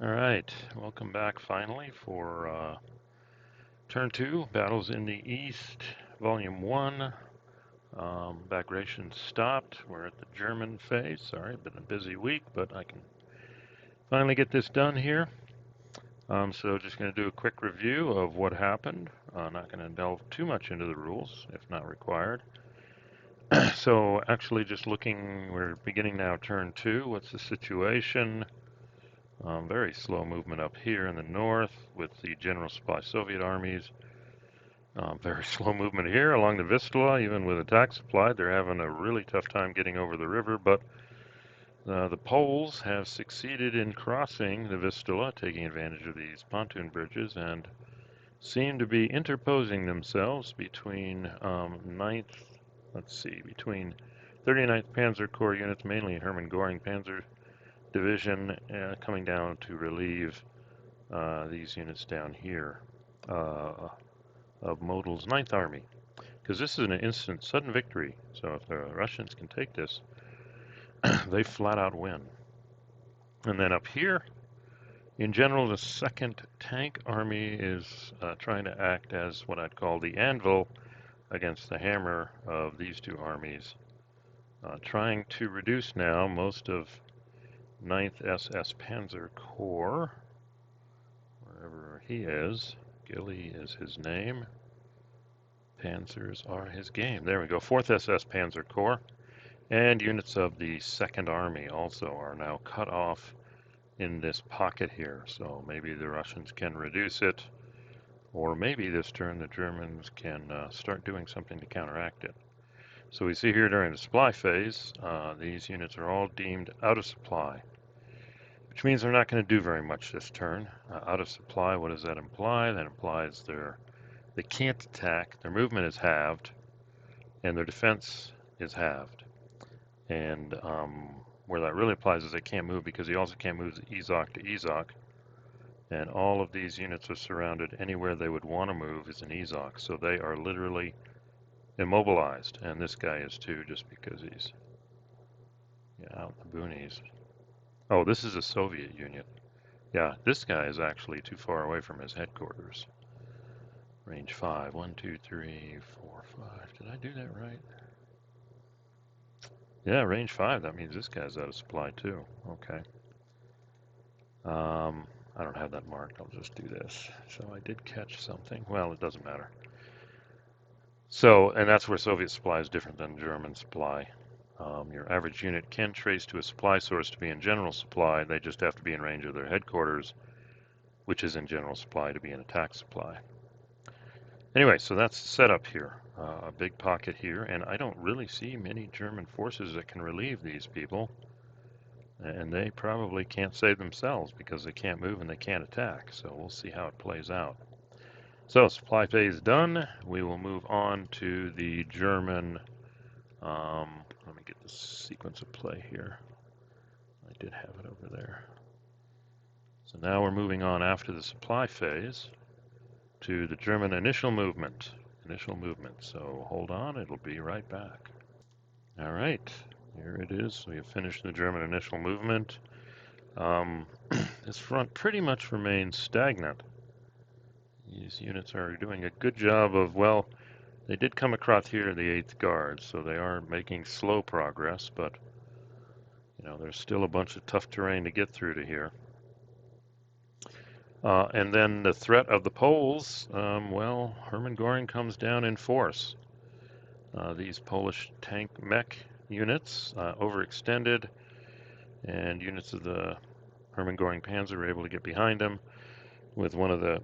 All right, welcome back finally for Turn 2, Battles in the East, Volume 1. Bagration stopped. We're at the German phase. Sorry, been a busy week, but I can finally get this done here. So just going to do a quick review of what happened. Not going to delve too much into the rules, if not required. So actually just looking, we're beginning now Turn 2. What's the situation? Very slow movement up here in the north with the General Supply Soviet armies. Very slow movement here along the Vistula, even with attack supply. They're having a really tough time getting over the river, but the Poles have succeeded in crossing the Vistula, taking advantage of these pontoon bridges, and seem to be interposing themselves between 9th, between 39th Panzer Corps units, mainly Herman Goring Panzer Division, coming down to relieve these units down here of Modul's 9th Army. Because this is an instant, sudden victory. So if the Russians can take this, they flat out win. And then up here, in general, the 2nd Tank Army is trying to act as what I'd call the anvil against the hammer of these two armies, trying to reduce now most of 9th SS Panzer Corps, wherever he is. Gilly is his name. Panzers are his game. There we go. 4th SS Panzer Corps and units of the 2nd Army also are now cut off in this pocket here. So maybe the Russians can reduce it, or maybe this turn the Germans can start doing something to counteract it. So we see here during the supply phase, these units are all deemed out of supply, which means they're not going to do very much this turn. Out of supply, what does that imply? That implies they can't attack, their movement is halved, and their defense is halved. And where that really applies is they can't move because he also can't move Ezok to Ezok. And all of these units are surrounded. Anywhere they would want to move is an Ezok. So they are literally immobilized. And this guy is too, just because he's out in the boonies. Oh, this is a Soviet unit. Yeah, this guy is actually too far away from his headquarters. Range 5. 1, 2, 3, 4, 5. Did I do that right? Yeah, range 5. That means this guy's out of supply too. Okay. I don't have that marked. I'll just do this. So I did catch something. Well, it doesn't matter. So, and that's where Soviet supply is different than German supply. Your average unit can trace to a supply source to be in general supply. They just have to be in range of their headquarters, which is in general supply, to be in attack supply. Anyway, so that's the setup here. A big pocket here, and I don't really see many German forces that can relieve these people. And they probably can't save themselves because they can't move and they can't attack. So we'll see how it plays out. So supply phase done. We will move on to the German. Let me get the sequence of play here. I did have it over there. So now we're moving on after the supply phase to the German initial movement. So hold on, it'll be right back. All right, here it is. We have finished the German initial movement. This front pretty much remains stagnant. These units are doing a good job of, well, they did come across here the 8th Guard, so they are making slow progress, but, you know, there's still a bunch of tough terrain to get through to here. And then the threat of the Poles, well, Herman Goring comes down in force. These Polish tank mech units overextended, and units of the Herman Goring Panzer were able to get behind him, with one of the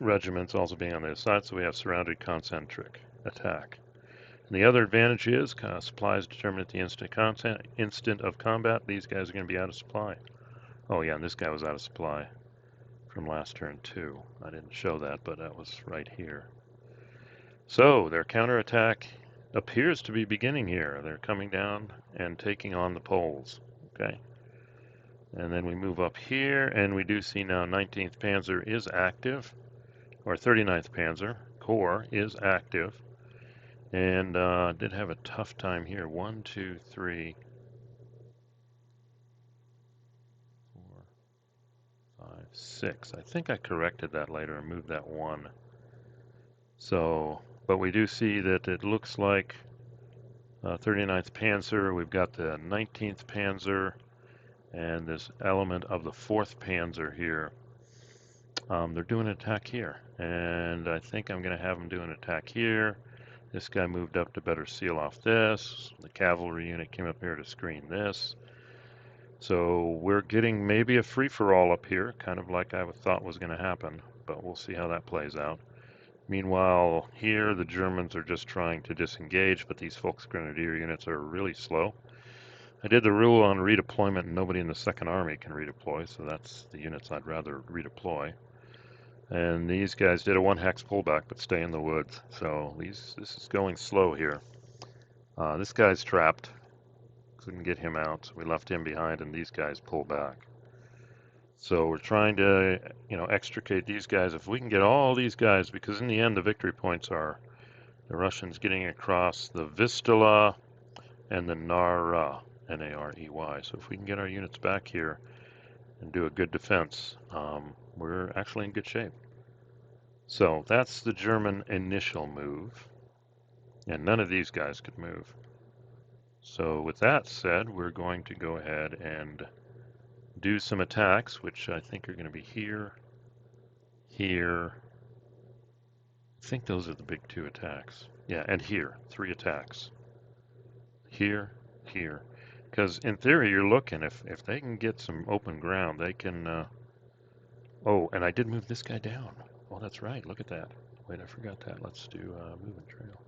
regiments also being on the side, so we have surrounded concentric attack. And the other advantage is supplies determined at the instant of combat. These guys are going to be out of supply. Oh yeah, and this guy was out of supply from last turn too. I didn't show that, but that was right here. So their counterattack appears to be beginning here. They're coming down and taking on the Poles. Okay. And then we move up here, and we do see now 19th Panzer is active, or 39th Panzer Corps is active, and did have a tough time here. 1, 2, 3, 4, 5, 6. I think I corrected that later and moved that 1. So, but we do see that it looks like 39th Panzer, we've got the 19th Panzer, and this element of the 4th Panzer here. They're doing an attack here, and I think I'm going to have them do an attack here. This guy moved up to better seal off this. The cavalry unit came up here to screen this. So we're getting maybe a free-for-all up here, kind of like I thought was going to happen, but we'll see how that plays out. Meanwhile, here the Germans are just trying to disengage, but these Volksgrenadier units are really slow. I did the rule on redeployment, and nobody in the Second Army can redeploy, so that's the units I'd rather redeploy. And these guys did a 1-hex pullback, but stay in the woods. So this is going slow here. This guy's trapped. Couldn't get him out, so we left him behind, and these guys pull back. So we're trying to, extricate these guys. If we can get all these guys, because in the end the victory points are the Russians getting across the Vistula and the Narew, N-A-R-E-Y. So if we can get our units back here and do a good defense, we're actually in good shape. So that's the German initial move, and none of these guys could move. So with that said, we're going to go ahead and do some attacks, which I think are going to be here, here. I think those are the big 2 attacks. Yeah, and here, 3 attacks. Here, here. Because in theory, you're looking, if they can get some open ground, they can... Oh, and I did move this guy down. Oh, that's right. Look at that. Wait, I forgot that. Let's do move and trail.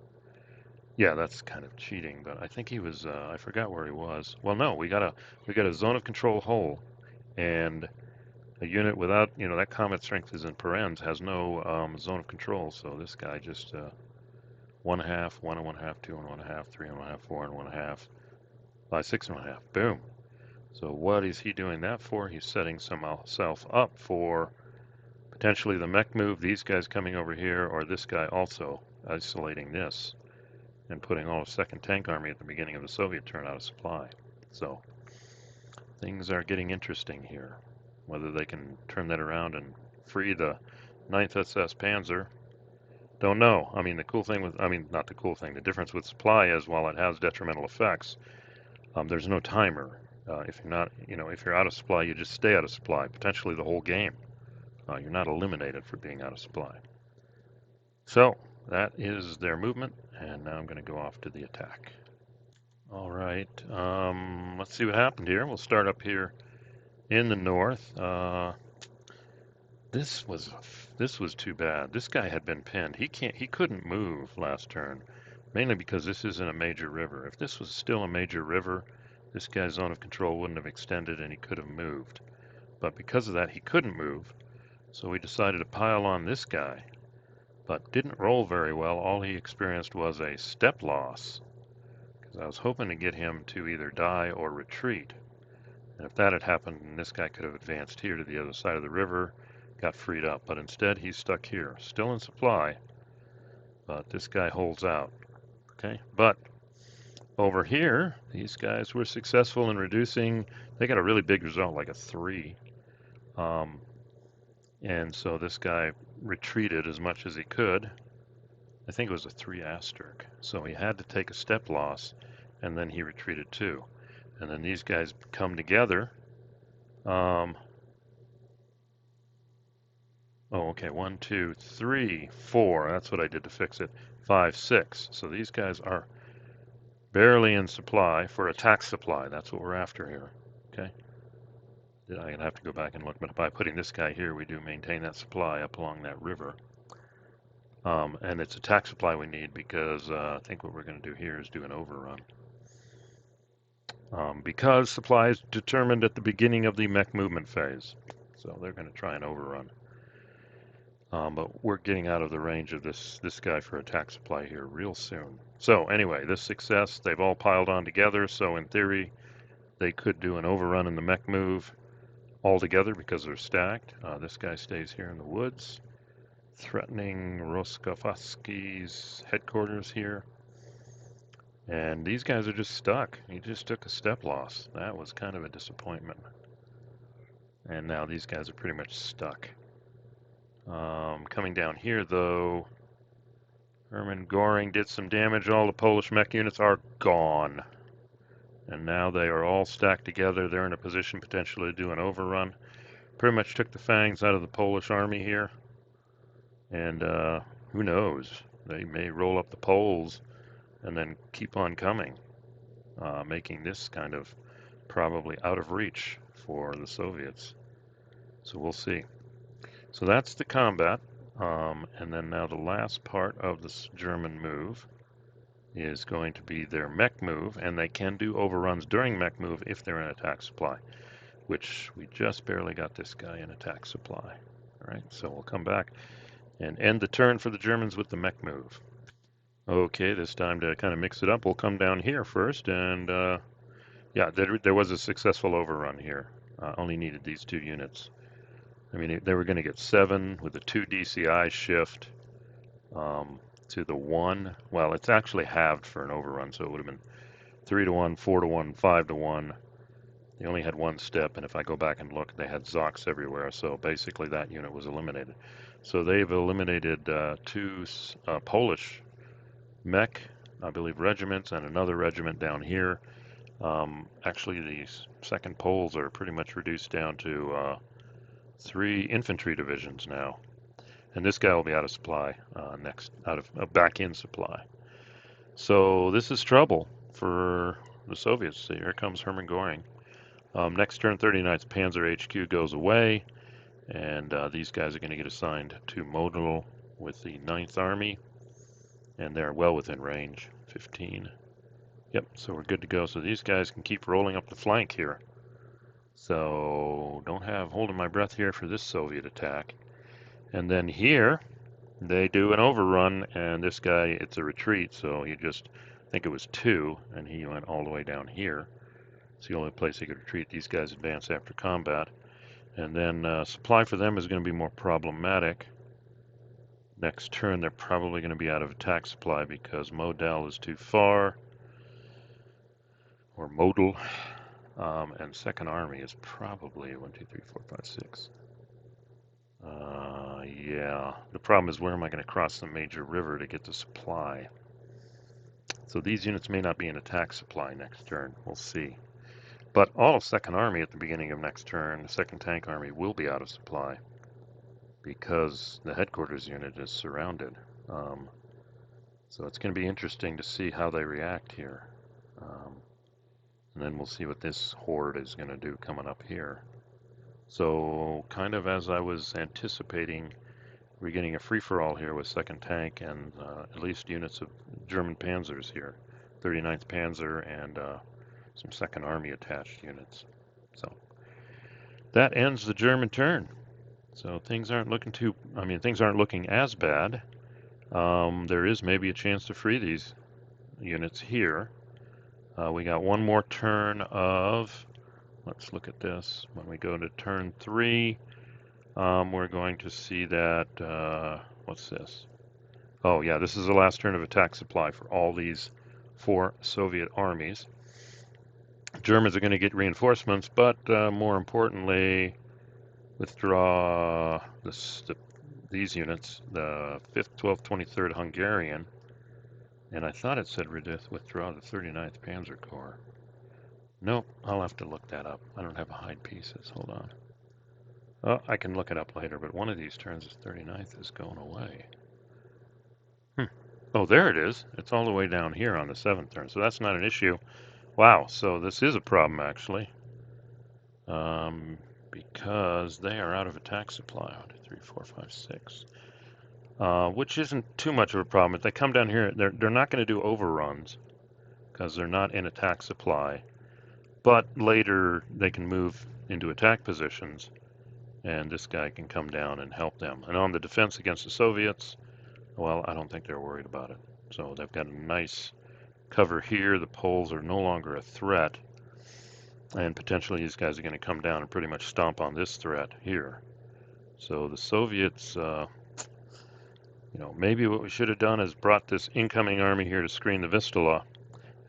Yeah, that's kind of cheating, but I think he was, I forgot where he was. Well, no, we got a zone of control hole, and a unit without, that combat strength is in parens, has no zone of control, so this guy just 1.5, 1 and 1.5, 2 and 1.5, 3 and 1.5, 4 and 1.5, 5, 6 and 1.5, boom. So what is he doing that for? He's setting himself up for potentially the mech move, these guys coming over here, or this guy also isolating this and putting all of 2nd Tank Army at the beginning of the Soviet turn out of supply. So things are getting interesting here. Whether they can turn that around and free the 9th SS Panzer, don't know. I mean, the cool thing with, not the cool thing, the difference with supply is while it has detrimental effects, there's no timer. If you're not, if you're out of supply, you just stay out of supply, potentially the whole game. You're not eliminated for being out of supply. So that is their movement, and now I'm going to go off to the attack. All right, let's see what happened here. We'll start up here in the north. This was too bad. This guy had been pinned. He couldn't move last turn, mainly because this isn't a major river. If this was still a major river, this guy's zone of control wouldn't have extended and he could have moved. But because of that, he couldn't move. So we decided to pile on this guy, but didn't roll very well. All he experienced was a step loss, because I was hoping to get him to either die or retreat. And if that had happened, this guy could have advanced here to the other side of the river, got freed up. But instead, he's stuck here, still in supply, but this guy holds out. Okay, but over here, these guys were successful in reducing. They got a really big result, like a 3. And so this guy retreated as much as he could. I think it was a 3 asterisk. So he had to take a step loss, and then he retreated too. And then these guys come together. Oh, okay, 1, 2, 3, 4. That's what I did to fix it. 5, 6. So these guys are barely in supply for attack supply. That's what we're after here. Okay. I'm going to have to go back and look, but by putting this guy here, we do maintain that supply up along that river. And it's attack supply we need because I think what we're going to do here is do an overrun. Because supply is determined at the beginning of the mech movement phase. So they're going to try and overrun. But we're getting out of the range of this guy for attack supply here real soon. So anyway, this success, they've all piled on together. So in theory, they could do an overrun in the mech move all together because they're stacked. This guy stays here in the woods, threatening Roskofsky's headquarters here. And these guys are just stuck. He just took a step loss. That was kind of a disappointment. And now these guys are pretty much stuck. Coming down here, though, Herman Goring did some damage. All the Polish mech units are gone. And now they are all stacked together. They're in a position potentially to do an overrun. Pretty much took the fangs out of the Polish army here. And who knows? They may roll up the Poles and then keep on coming, making this kind of probably out of reach for the Soviets. So we'll see. So that's the combat. And then now the last part of this German move is going to be their mech move, and they can do overruns during mech move if they're in attack supply, which we just barely got this guy in attack supply. All right, so we'll come back and end the turn for the Germans with the mech move. Okay, this time to kind of mix it up, we'll come down here first, and yeah, there was a successful overrun here. Only needed these 2 units. I mean, they were going to get 7 with a 2 DCI shift to the 1. Well, it's actually halved for an overrun, so it would have been 3 to 1, 4 to 1, 5 to 1. They only had 1 step, and if I go back and look, they had Zocs everywhere, so basically that unit was eliminated. So they've eliminated 2 Polish mech, I believe, regiments, and another regiment down here. Actually, the 2nd Poles are pretty much reduced down to 3 infantry divisions now. And this guy will be out of supply next, back in supply. So this is trouble for the Soviets. See, here comes Herman Goring. Next turn, 39th Panzer HQ goes away, and these guys are going to get assigned to Model with the 9th Army, and they're well within range, 15. Yep, so we're good to go. So these guys can keep rolling up the flank here. So don't have holding my breath here for this Soviet attack. And then here, they do an overrun, and this guy, it's a retreat, so you just think it was 2, and he went all the way down here. It's the only place he could retreat. These guys advance after combat. And then supply for them is going to be more problematic. Next turn, they're probably going to be out of attack supply because Model is too far, or Model, and 2nd Army is probably 1, 2, 3, 4, 5, 6. Yeah, the problem is where am I going to cross the major river to get the supply? So these units may not be in attack supply next turn. We'll see. But all of 2nd Army at the beginning of next turn, the 2nd Tank Army will be out of supply because the headquarters unit is surrounded. So it's going to be interesting to see how they react here. And then we'll see what this horde is going to do coming up here. So kind of as I was anticipating, we're getting a free-for-all here with 2nd Tank and at least units of German panzers here. 39th Panzer and some 2nd Army attached units. So that ends the German turn. So things aren't looking as bad. There is maybe a chance to free these units here. We got one more turn of, let's look at this. When we go to turn 3, we're going to see that, what's this? Oh yeah, this is the last turn of attack supply for all these 4 Soviet armies. Germans are going to get reinforcements, but more importantly, withdraw these units, the 5th, 12th, 23rd Hungarian, and I thought it said withdraw the 39th Panzer Corps. Nope, I'll have to look that up. I don't have hide pieces. Hold on. Oh, I can look it up later, but one of these turns, the 39th is going away. Oh, there it is. It's all the way down here on the 7th turn, so that's not an issue. Wow, so this is a problem, actually. Because they are out of attack supply. 1, 2, 3, 4, 5, 6. Which isn't too much of a problem. If they come down here, they're not going to do overruns because they're not in attack supply. But later they can move into attack positions, and this guy can come down and help them. And on the defense against the Soviets, well, I don't think they're worried about it. So they've got a nice cover here. The Poles are no longer a threat. And potentially these guys are going to come down and pretty much stomp on this threat here. So the Soviets, maybe what we should have done is brought this incoming army here to screen the Vistula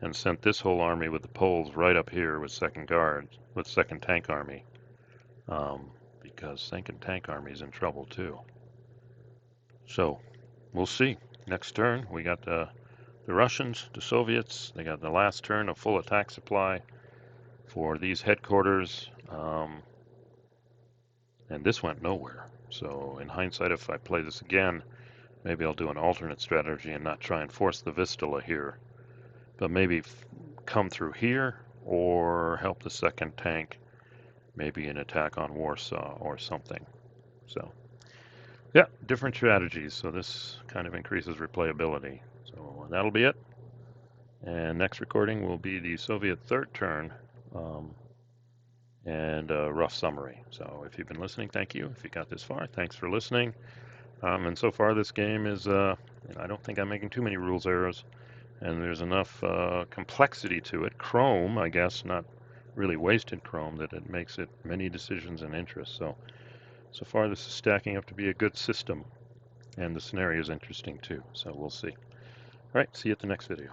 and sent this whole army with the Poles right up here with 2nd Guards, with 2nd Tank Army. because thinking tank army is in trouble too. So we'll see. Next turn, we got the Russians, the Soviets. They got the last turn of full attack supply for these headquarters, and this went nowhere. So in hindsight, if I play this again, maybe I'll do an alternate strategy and not try and force the Vistula here, but maybe come through here or help the second tank, maybe an attack on Warsaw or something. So yeah, different strategies. So this kind of increases replayability. So that'll be it. And next recording will be the Soviet third turn and a rough summary. So if you've been listening, thank you. If you got this far, thanks for listening. And so far this game is, I don't think I'm making too many rules errors. And there's enough complexity to it. Chrome, I guess, not really wasted Chrome, that it makes it many decisions and interests. So far this is stacking up to be a good system. And the scenario is interesting too. So we'll see. All right, see you at the next video.